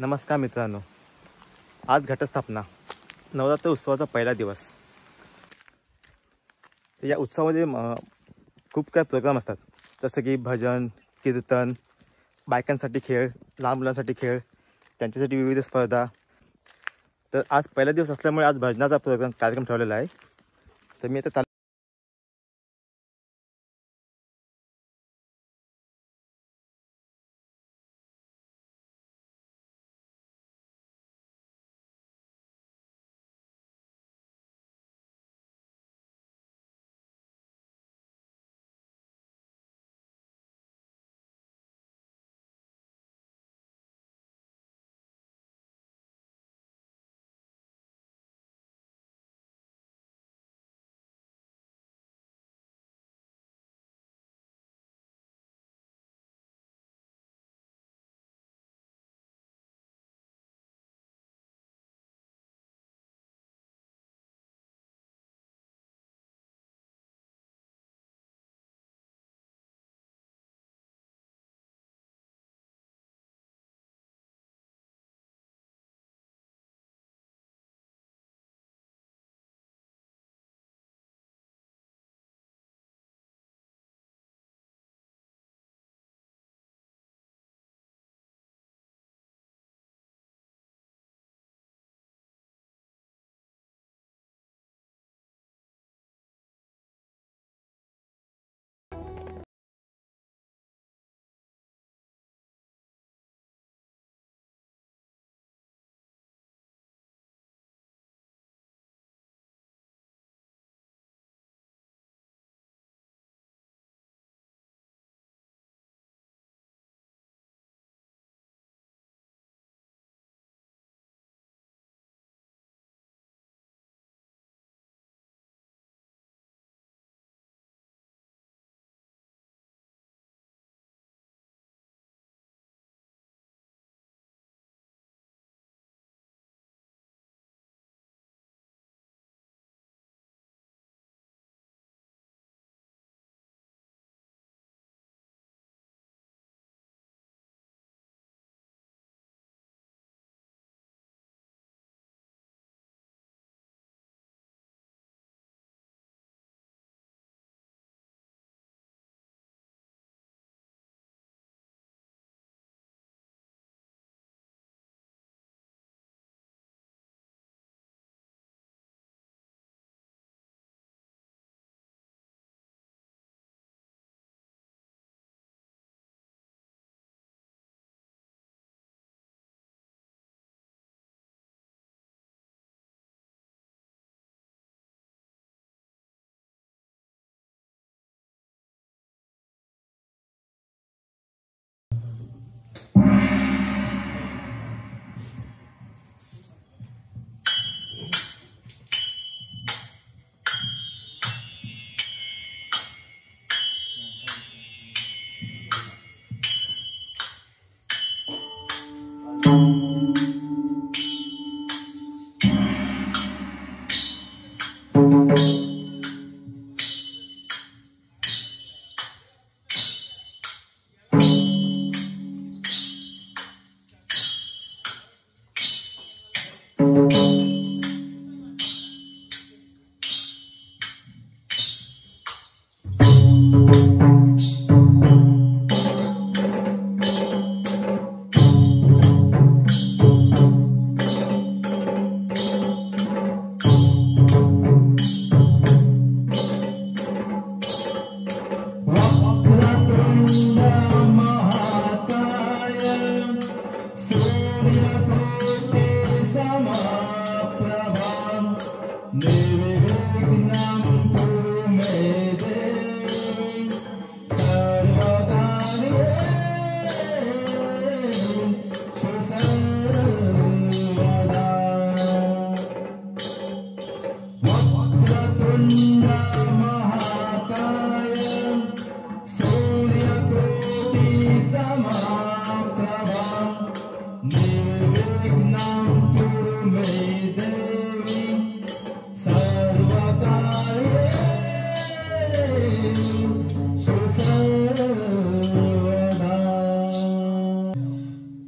नमस्कार मित्रांनो, आज घटस्थापना नवरात्र उत्सवाचा पहिला दिवस। या उत्सवामध्ये खूप काही प्रोग्राम असतात, जसं की भजन, कीर्तन, बायकांसाठी खेळ, लहान मुलांसाठी खेळ, त्यांच्यासाठी विविध स्पर्धा। तर आज पहिला दिवस असल्यामुळे आज भजनाचा कार्यक्रम ठेवलेला आहे। तर मी आता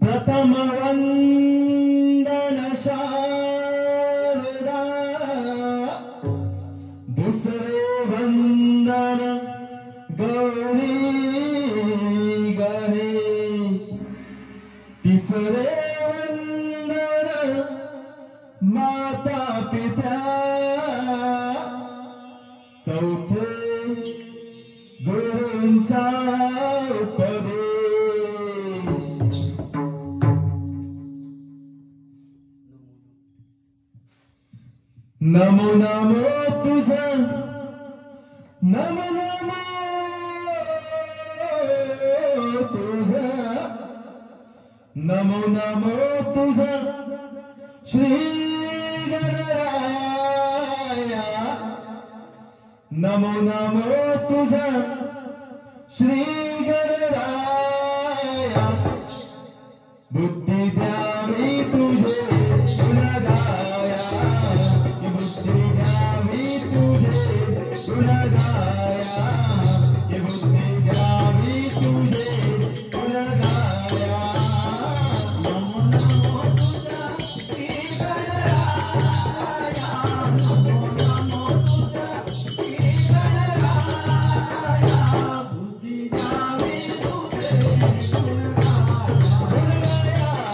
प्रथम तिसरे वंदन माता पिता, चौथे गुरूंचा उपदेश. नमो नमो तुझा, नमो नमो तुझा, नमो नमो तुझा श्री गणराया. नमो नमो तुझा श्री गणराया. बुद्धी द्यावी तुझे गुणगाया, बुद्धी द्यावी तुझे गुणगाया, बुद्धी द्यावी तुझे गुणगाया. नमो नमो तुझा श्री गणराया, नमो नमो तुझा श्री गणराया. बुद्धी द्यावी तुझे गुणगाया, गुणगाया.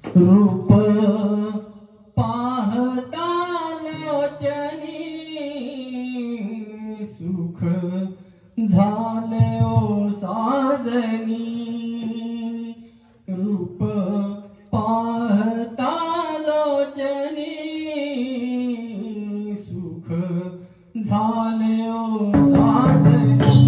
रूप पाहता लोचनी सुख झाले ओ साजनी रूप पाहता लोचनी सुख झाले ओ साजनी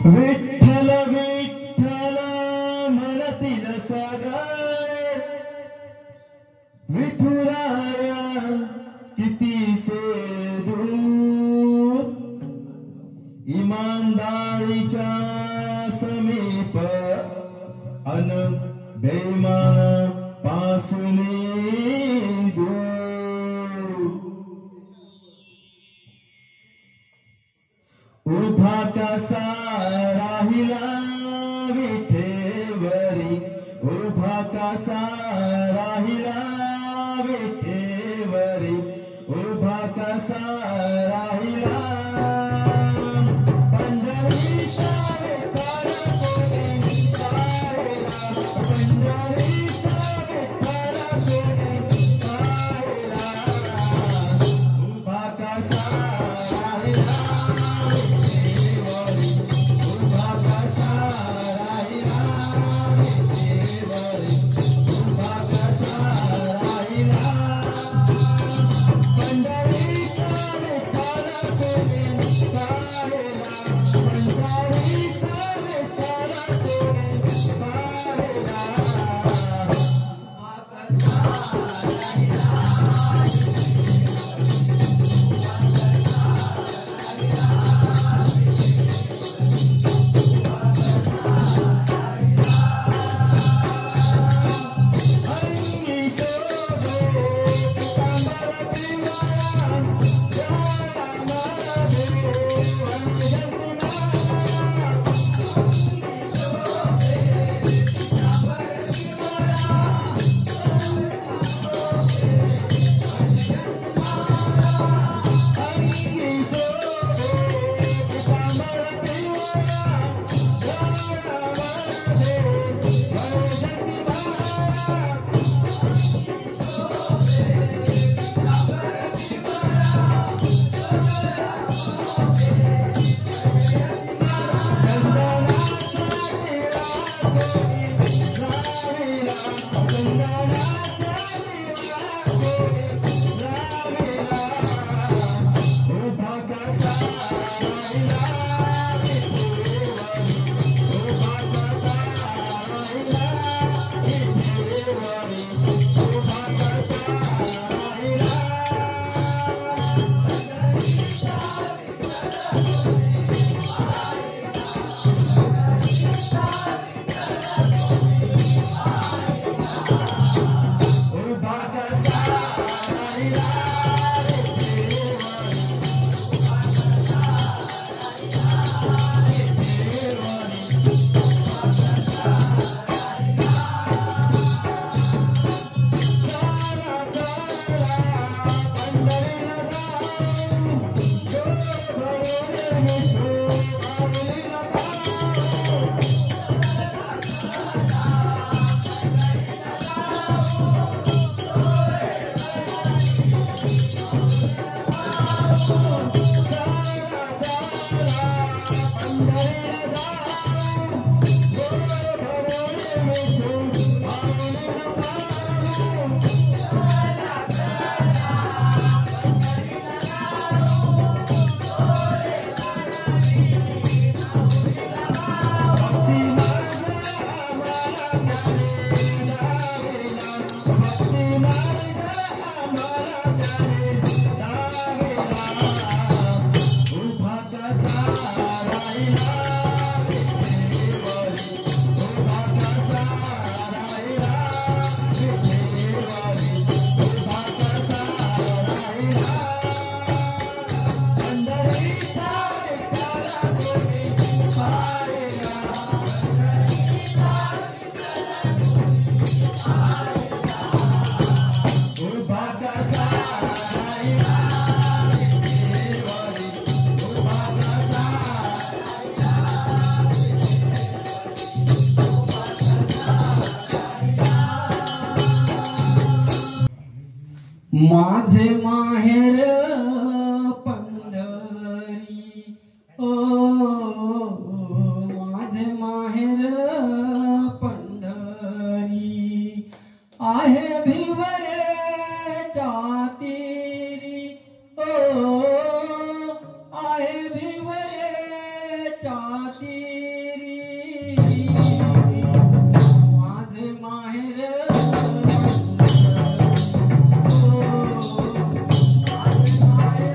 विठ्ठल विठ्ठल म्हणतील सागर विठुराया कितीसे दूर इमानदारीच्या समीप अन बेईमान पासून दूर उभा कसा राहिला विठेवरी उभा कसा राहिला विठेवरी माझे माहेर पंढरी ओ माझे माहेर पंढरी आहे भिवरेच्या तीरी ओ आहे भिवरेच्या तीरी माझे माहेर माझे माहेर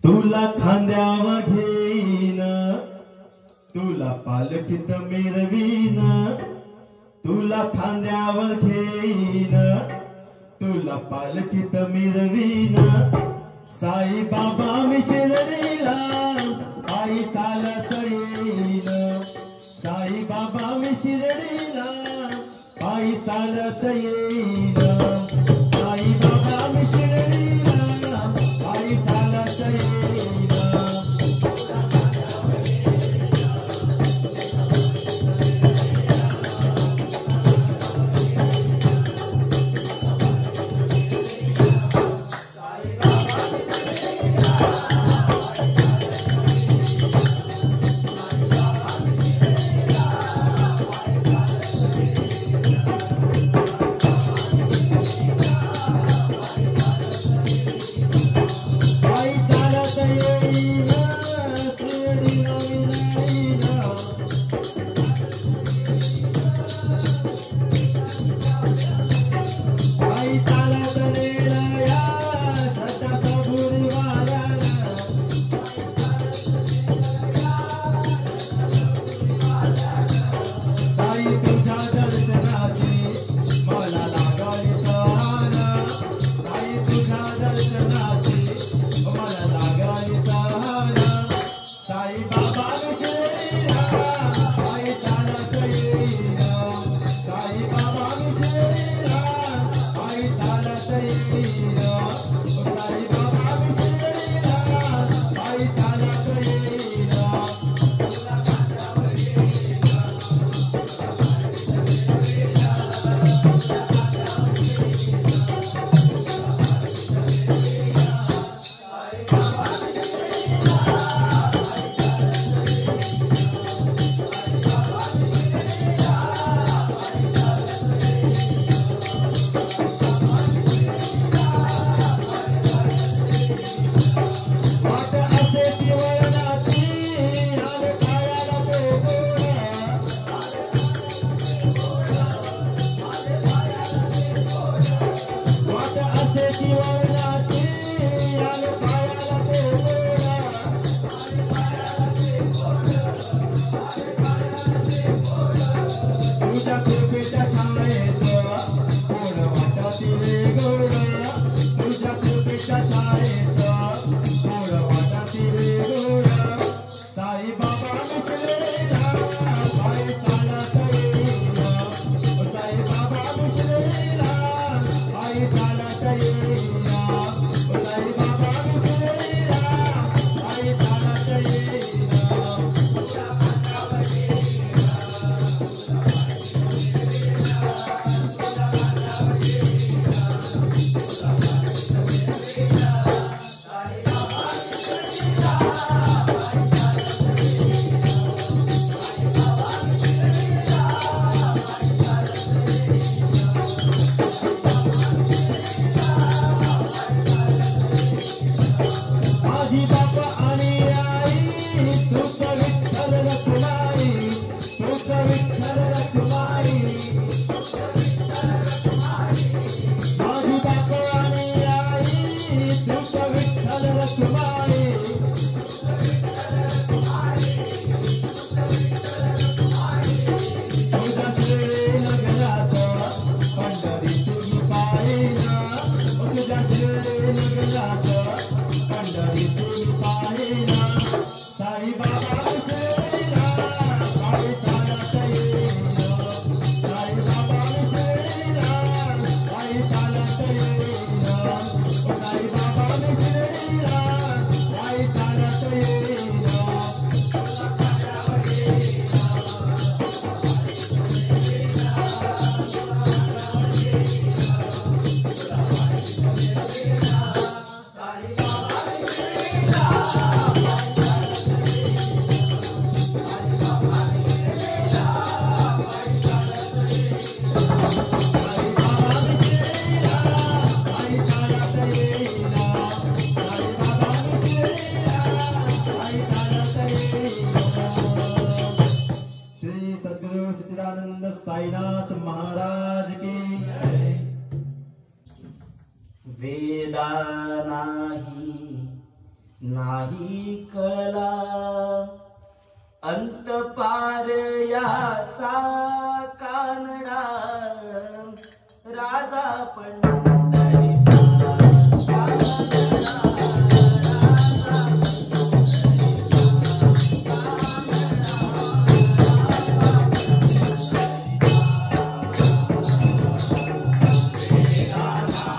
तुला खांद्यावर घेईन, तुला पालखीत मिरवीन, तुला खांद्यावर घेईन, तुला पालखीत मिरवीन. साई बाबा मी शिर्डीला पायी चालत येईन, साई बाबा मी शिर्डीला पायी चालत येईन, साई बाबा मी शिर्डीला पायी चालत येईन. साईनाथ महाराज की वेदा नाही नाही कळला अंत पार याचा कानडा राजा पंढरीचा राजा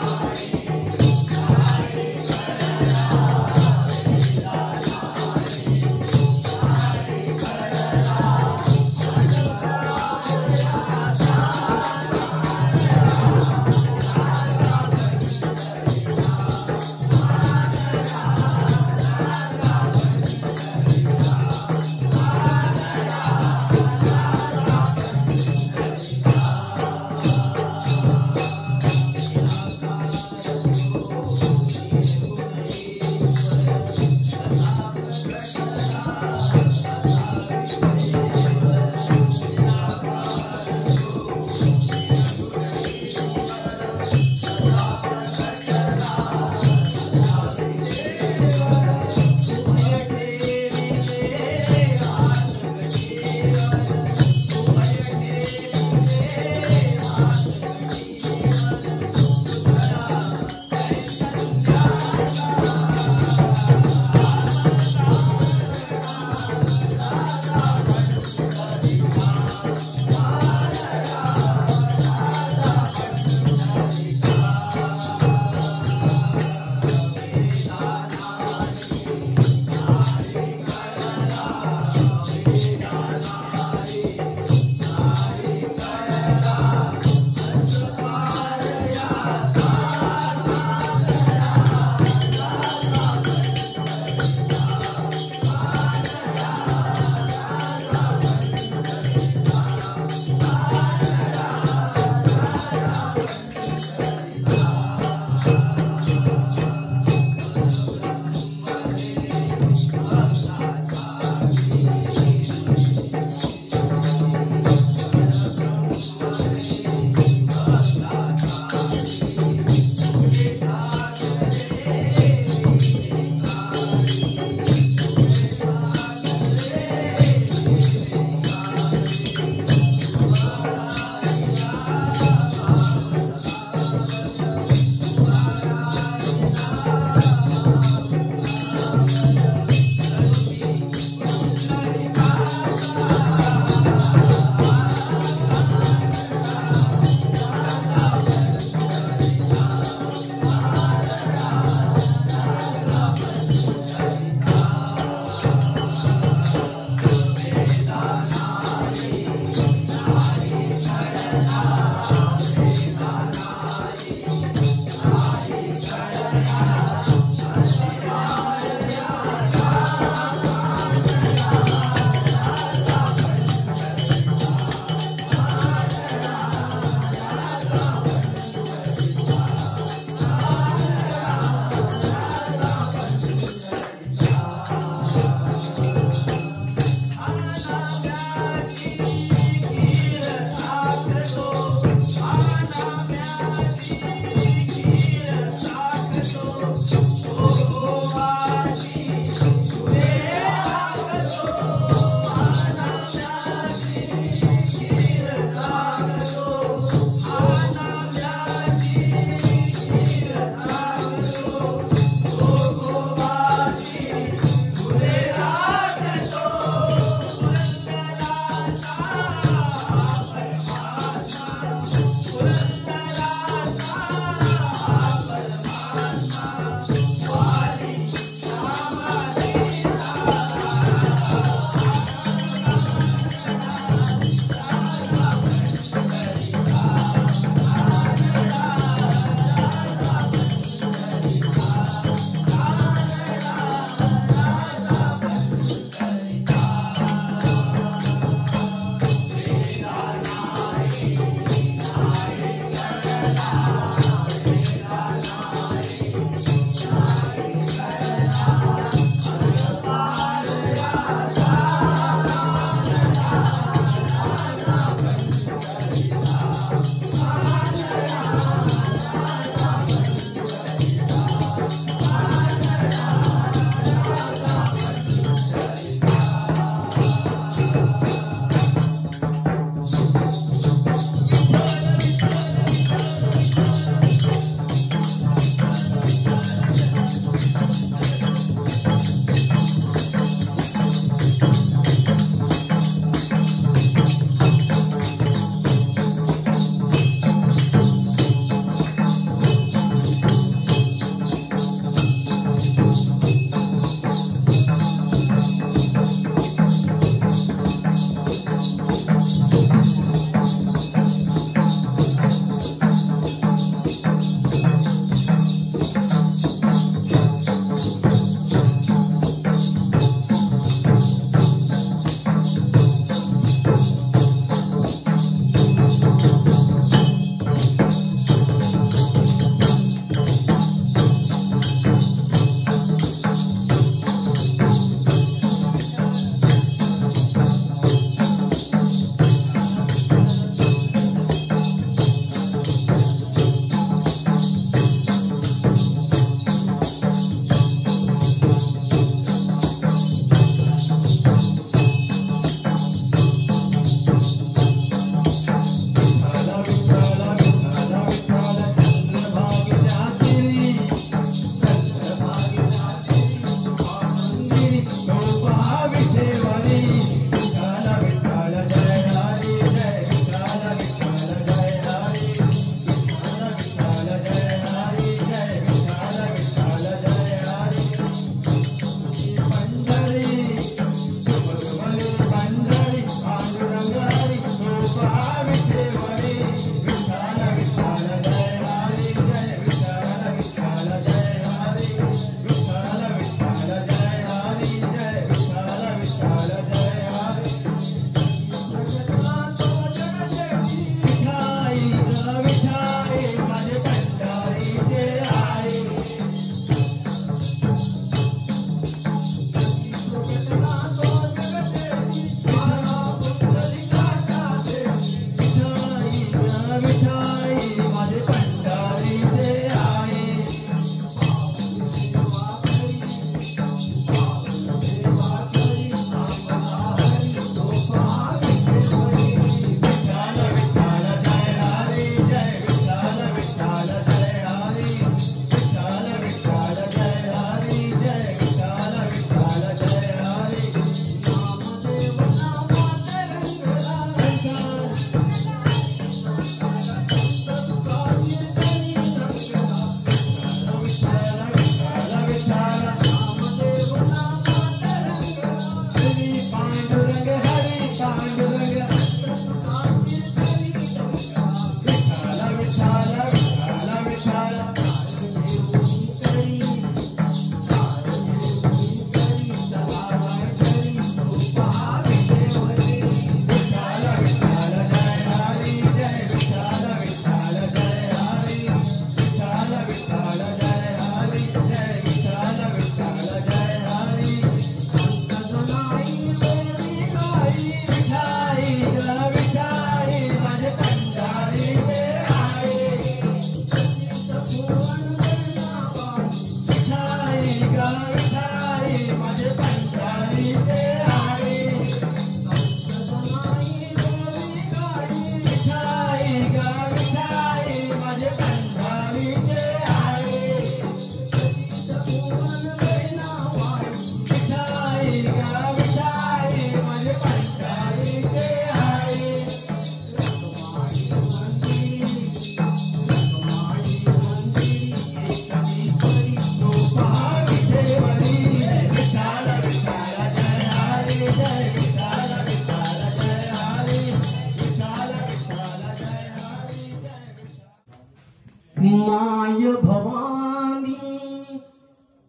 माय भवानी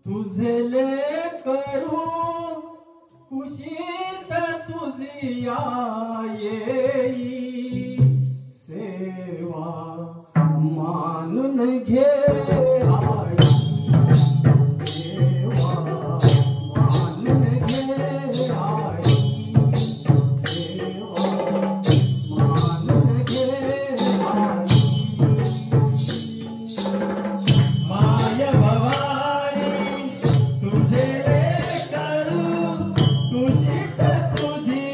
तुझे लेकरू कुशीत तुझी येई सेवा मानून घे आई सेवा मानून घे आई सेवा मानून घे आई माय भवानी तुझे लेकरू कुशीत तुझी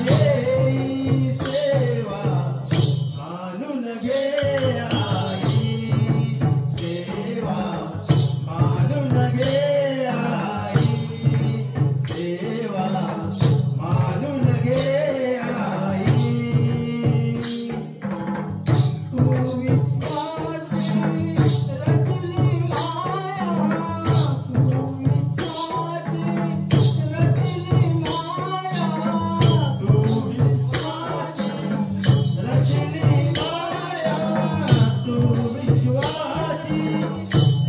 येई सेवा मानून घे आई सेवा मानून घे आई सेवा मानून घे आई तू विश्वाची रचली माया तू विश्वाची रचली माया तू विश्वाची रचली माया तू विश्वाची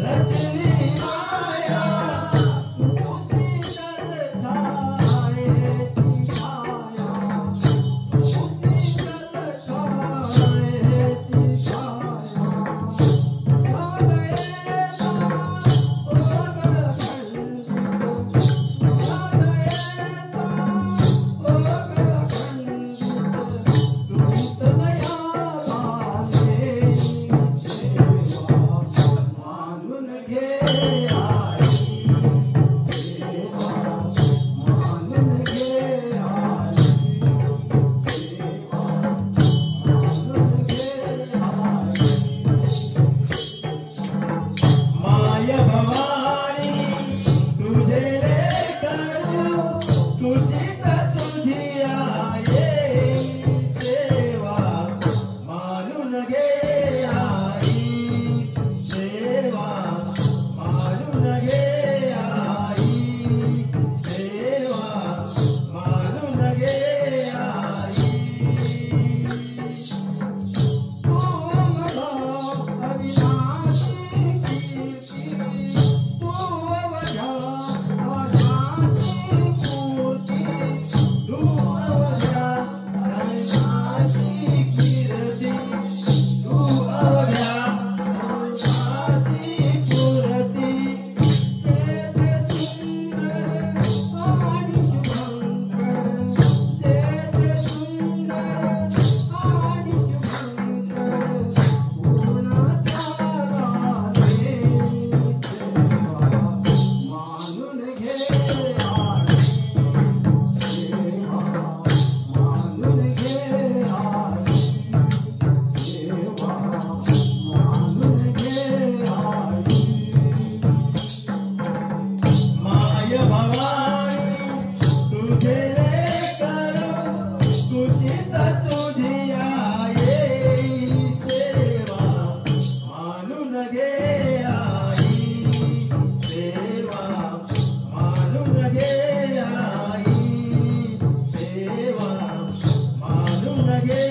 रचली माया तू शीतल छायेची छाया तू शीतल छायेची छाया मानून घे आई सेवा मानून घे आई सेवा मानून घे आई माय भवानी तुझे लेकरू कुशीत तुझी येई सेवा मानून घे आई सेवा मानून घे आई सेवा मानून घे आई तू मला अविनाशी कीर्ती तू अवघ्या अवघ्याची पूर्ती तू अवघ्या अवघ्याची कीर्ती तू अवघ्या अवघ्याची पूर्ती तेथे सुंदर आणि शुभंकर तेथे सुंदर आणि शुभंकर पूर्ण झाला रे सेवा मानून घे आई सेवा मानून घे आई सेवा मानून घे आई माय भवानी तुझे लेकरू कुशीत तुझी येई सेवा मानून घे आई सेवा मानून घे आई सेवा मानून घे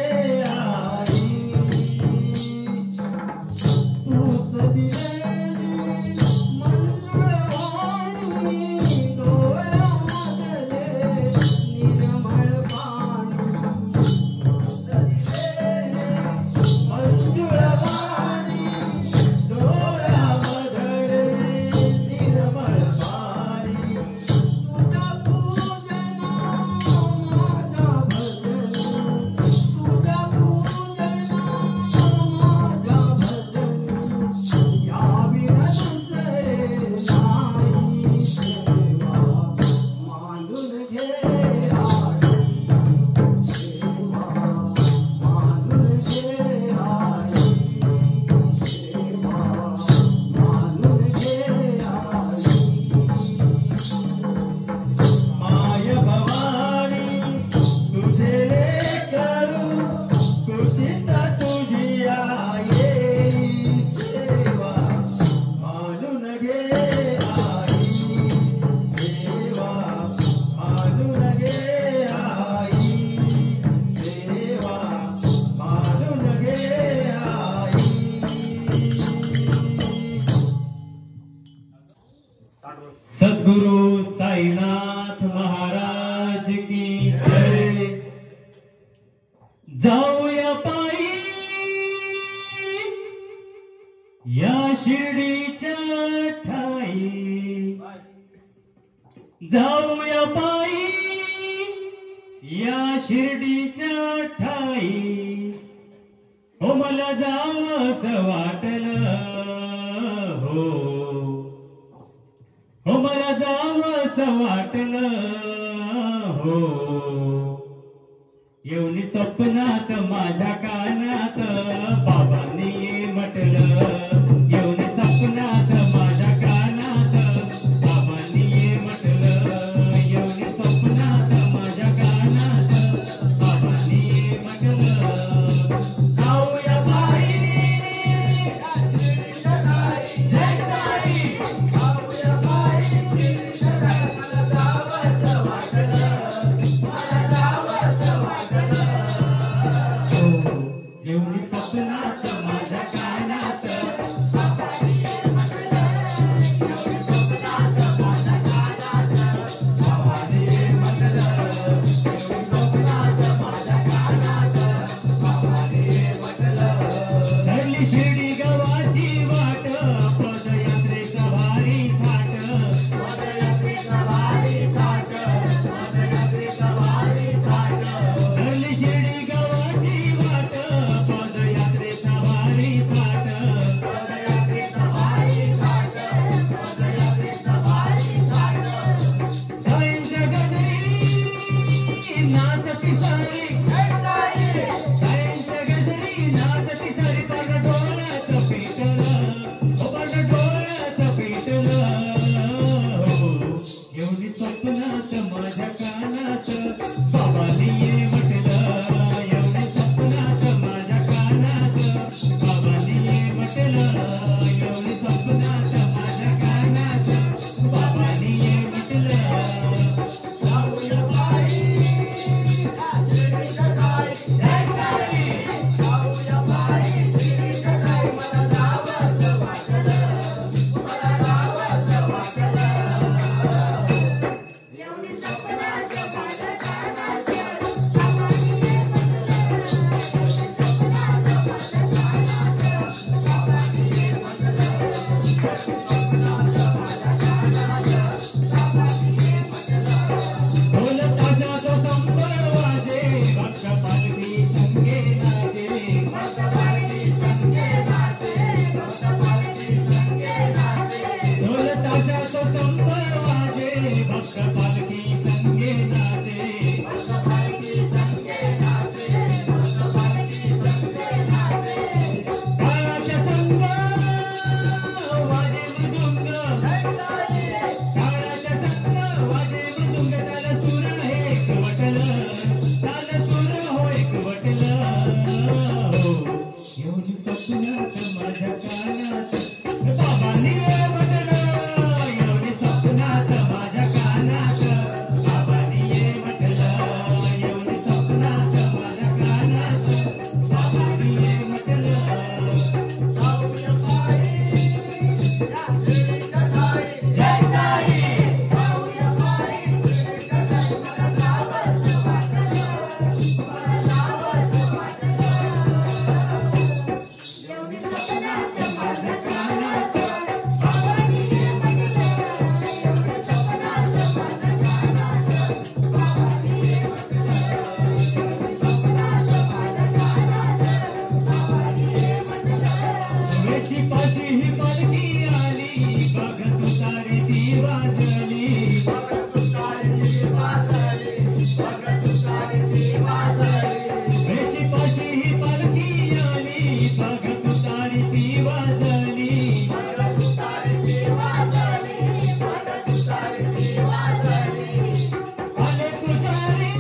आई तूच दिलेली मंजुळवाणी डोळ्यामधले निर्मळ पाणी तूच दिलेली मंजुळवाणी डोळ्यामधले निर्मळ पाणी तुझ्या पूजना माझ्या भजन तुझ्या पूजना माझ्या भजन या सद्गुरु साईनाथ महाराज की जय। जाऊया पायी या शिर्डीच्या ठाई, जाऊया पायी या शिर्डीच्या ठाई, हो मला जावंसं वाटलं हो, हो मला जावंसं वाटलं हो, येऊन स्वप्नात माझ्या कानात बाबांनी ये म्हटलं, येऊन स्वप्नात माझ्या कानात बाबांनी ये म्हटलं, येऊन स्वप्नात माझ्या कानात बाबांनी ये म्हटलं, जाऊया पायी जय साई, जाऊया पायी मला जावंसं वाटलं, मला जावंसं वाटलं, येऊन स्वप्नात माझ्या कानात बाबांनी ये म्हटलं, येऊन स्वप्नात माझ्या कानात बाबांनी ये म्हटलं, येऊन स्वप्नात माझ्या कानात बाबांनी ये म्हटलं, धरली शिर्डी गावाची वाट, पदयात्रेचा भारी थाट, पदयात्रेचा भारी थाट, पदयात्रेचा भारी थाट, धरली शिर्डी गावाची वाट, पदयात्रेचा भारी थाट, पदयात्रेचा भारी थाट, पदयात्रेचा भारी थाट, साईंच्या गजरी नाचती सारी, साईंच्या गजरी नाचती सारी, पण डोळ्यात पेटलं, पण डोळ्यात पेटलं, येऊन स्वप्नात माझ्या कानात बाबांनी ये म्हटलं, येऊन स्वप्नात माझ्या कानात बाबांनी ये म्हटलं, येऊन स्वप्नात माझ्या कानात बाबांनी ये म्हटलं, जाऊया पायी शिर्डीच्या ठाई, जय साई, जाऊया पायी शिर्डीच्या ठाई, मला जावंसं वाटलं, मला जावंसं वाटलं, येऊन स्वप्नात माझ्या कानात बाबांनी ये म्हटलं, येऊन स्वप्नात माझ्या कानात बाबांनी ये म्हटलं, येऊन स्वप्नात माझ्या कानात बाबांनी ये म्हटलं, ढोल ताशाचा संबर वाजे, भक्त पालखी संगे नाचे, भक्त पालखी संगे नाचे, भक्त पालखी संगे नाचे, ढोल ताशाचा संबर वाजे, भक्त पालखी संगे नाचे, भक्त पालखी संगे नाचे, भक्त पालखी संगे नाचे, काळाच्या संग वाजे मृदुंग, काळाच्या संग वाजे मृदुंग, त्याला सूर हे एकवटलं, त्याला सूर हो एकवटलं, येऊन स्वप्नात माझ्या कानात बाबांनी ये म्हटलं, येऊन स्वप्नात माझ्या कानात बाबांनी ये म्हटलं, येऊन स्वप्नात माझ्या कानात बाबांनी ये म्हटलं, जाऊया पायी या शिर्डीच्या ठाई, जय साई, जाऊया पायी शिर्डीच्या ठाई, मला जावंसं वाटलं, मला जावंसं वाटलं, येऊन स्वप्नात माझ्या कानात बाबांनी ये म्हटलं, येऊन स्वप्नात माझ्या कानात बाबांनी ये म्हटलं, येऊन स्वप्नात माझ्या कानात बाबांनी ये म्हटलं, वेशीपाशी ही पालखी आली, बघ तुतारी ती वाजली, बघ तुतारी ती वाजली, बघ तुतारी ती वाजली, वेशीपाशी ही पालखी आली, बघ तुतारी ती वाजली, बघ तुतारी ती वाजली, बघ तुतारी ती वाजली, आले पुजारी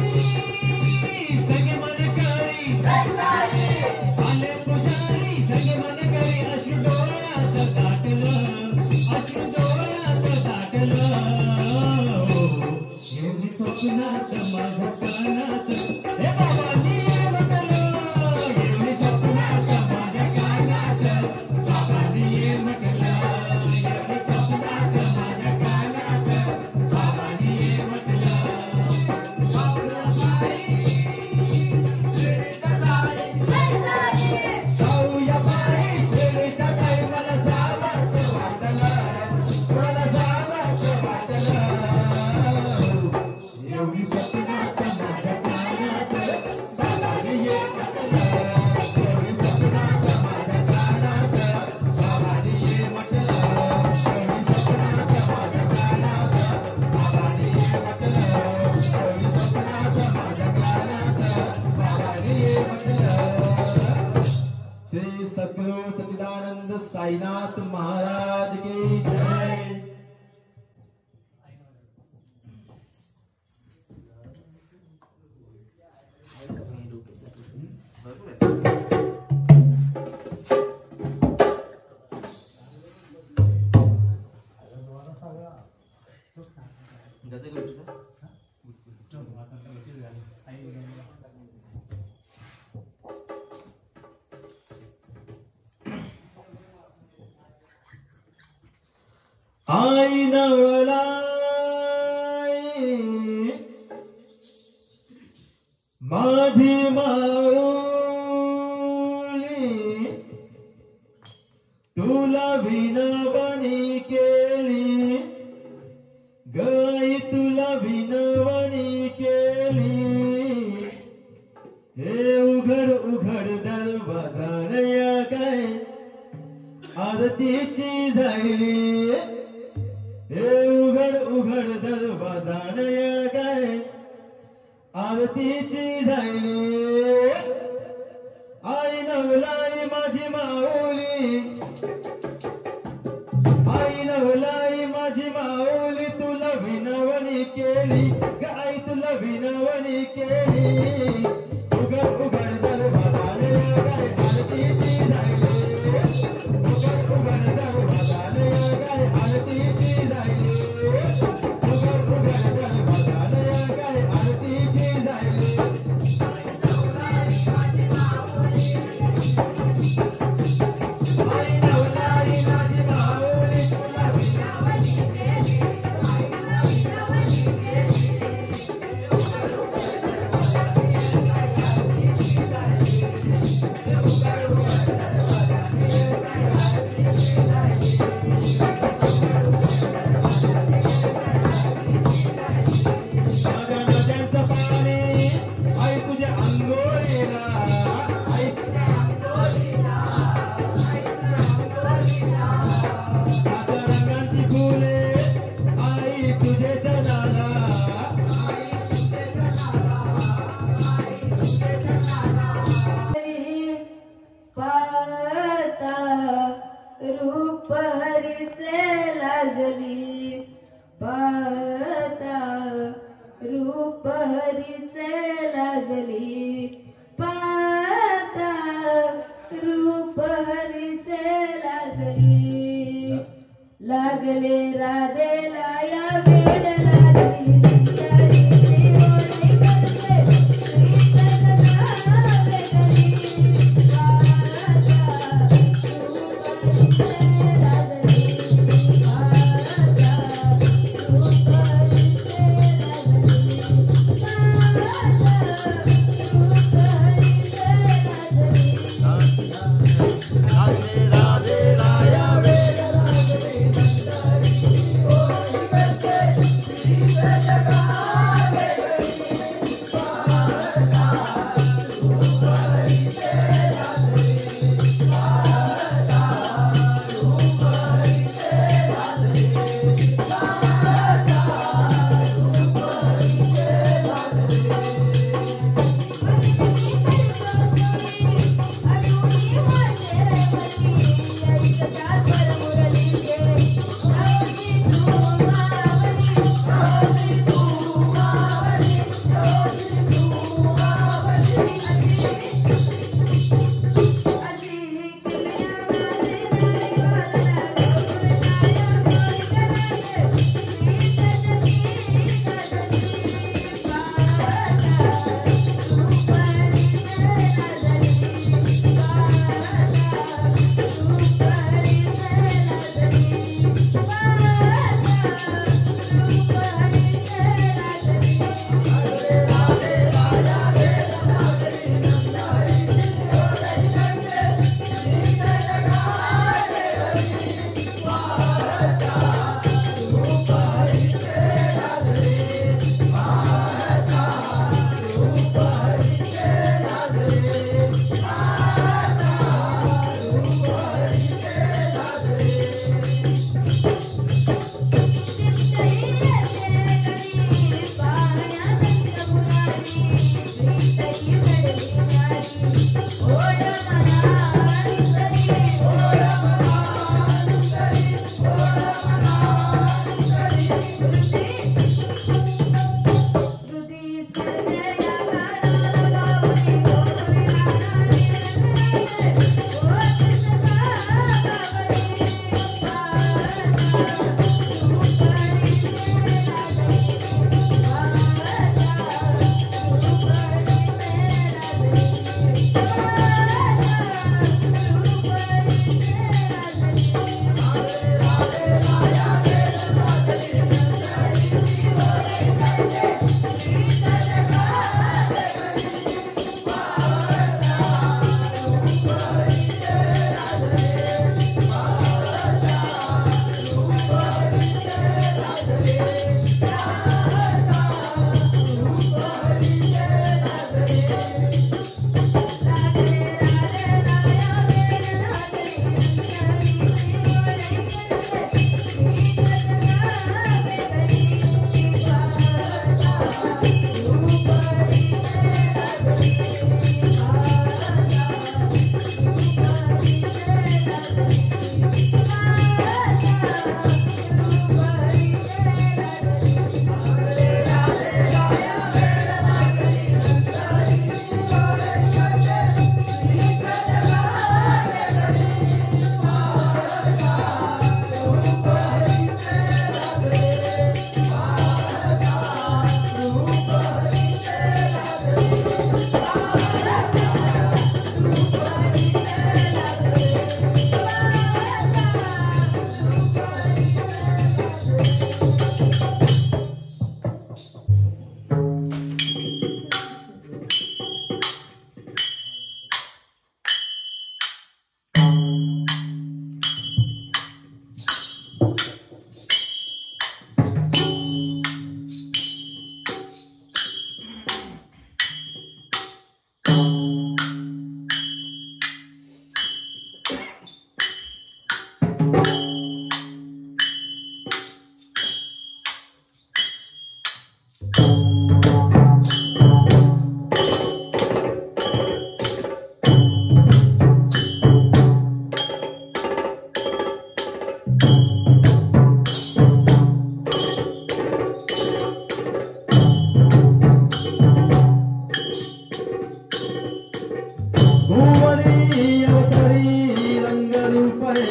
सगळे मनकरी, जय साई, आले पुजारी सगळे मनकरी, अश्रू डोळ्यात दाटलं, अश्रू डोळ्यात दाटलं, येऊन स्वप्नात माझ्या कानात हे बाबांनी ये म्हटलं, येऊन स्वप्नात माझ्या कानात बाबांनी ये म्हटलं, येऊन स्वप्नात माझ्या कानात महाराज की जय। आई नवलाई माझी माऊली तुला विनवणी केली गाई तुला विनवणी केली हे उघड उघड दरवाजा काय आरतीची झाली हे उघड उघड दरवाजा काय आरतीची झाली आई नवलाई माझी माऊली आई नवलाई माझी माऊली तुला विनवणी केली गाई तुला विनवणी केली उघड उघड दरवाजा काय आरतीची झाली उघड उघड दरवाजा काय आरतीची झाली उघड उघड दरवाजा काय आरतीची झाली आई नवलाई माझी माऊली तुला विनवणी केली माझ्या नद्यांचं पाणी आई तुझ्या अंघोळीला आई तुझ्या अंघोळीला सात रंगांची फुले आई तुझे जनाला आई तुझे जनाला आई तुझे जनाला पाहता रूप हरीचे लाजली पाहता रूप हरीचे लाजली पाहता रूप हरीचे लाजली लागले राधेला या वेड लागली हरीची ओढी करते श्री सजना वेगळी पाहता रूप हरीचे लाजली पाहता रूप हरीचे लाजली भुवनी अवतरी रंगरूप है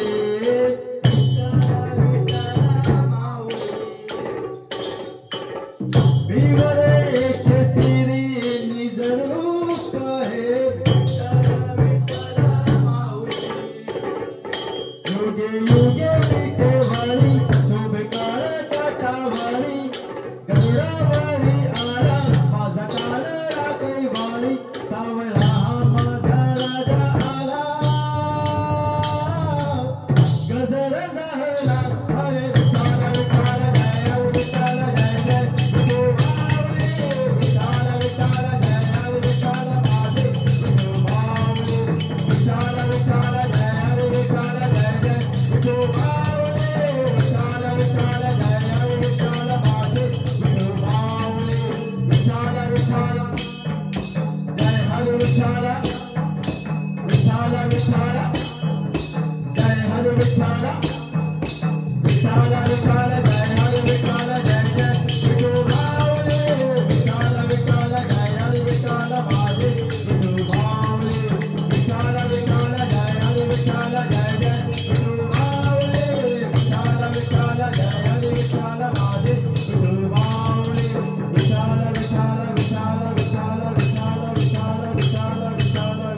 भीमरे खेतीरी निज रूप है युगे युगे विखेवारी शोभकार काठावारी गरुडावारी आला माझा काळ राखई वारी सावळा माझा राजा आला गजर झाला हरे विठाल विठाल जय विठाल जय जय विठाल विठाल जय विठाल माझे विठोबावले विठाल विठाल जय विठाल जय जय विठोबावले विठाल विठाल जय विठाल माझे विठोबावले विठाल विठाल जय हरे विठाल विठाल विठाल जय हरे विठाल विठाल विठाल जय हरे विठाल जय जय विठोबावले विठाल विठाल जय हरे विठाल माझे विठोबावले विठाल विठाल जय हरे विठाल जय जय विठोबावले विठाल विठाल जय हरे विठाल माझे विठोबावले विठाल विठाल विठाल विठाल विठाल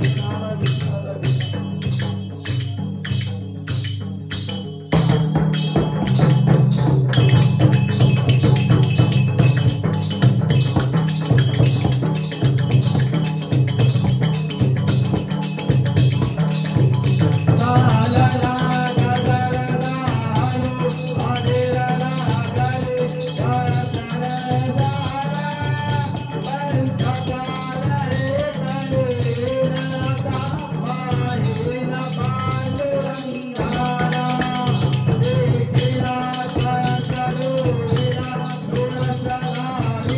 विठाल विठाल विठाल विठाल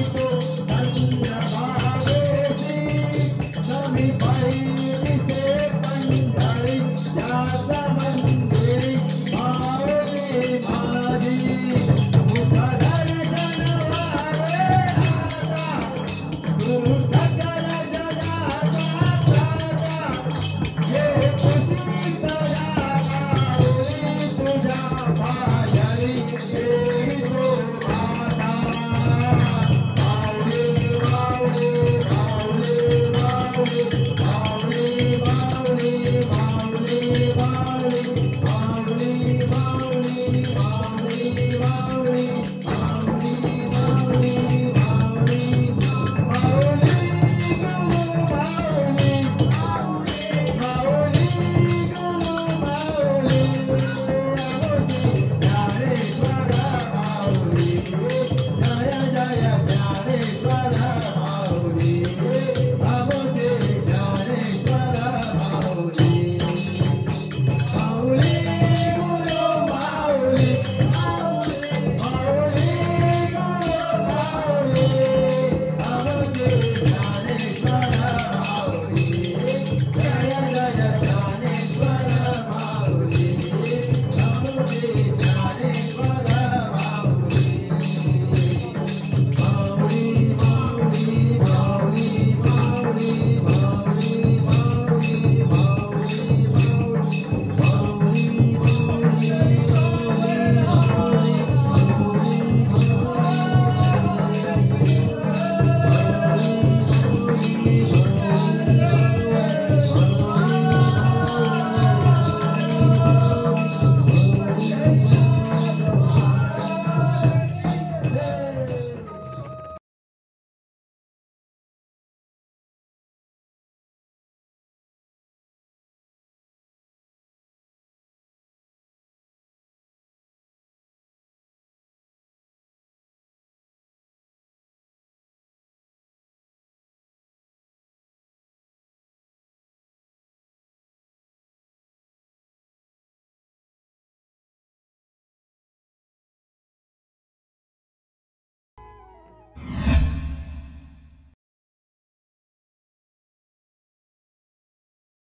विठाल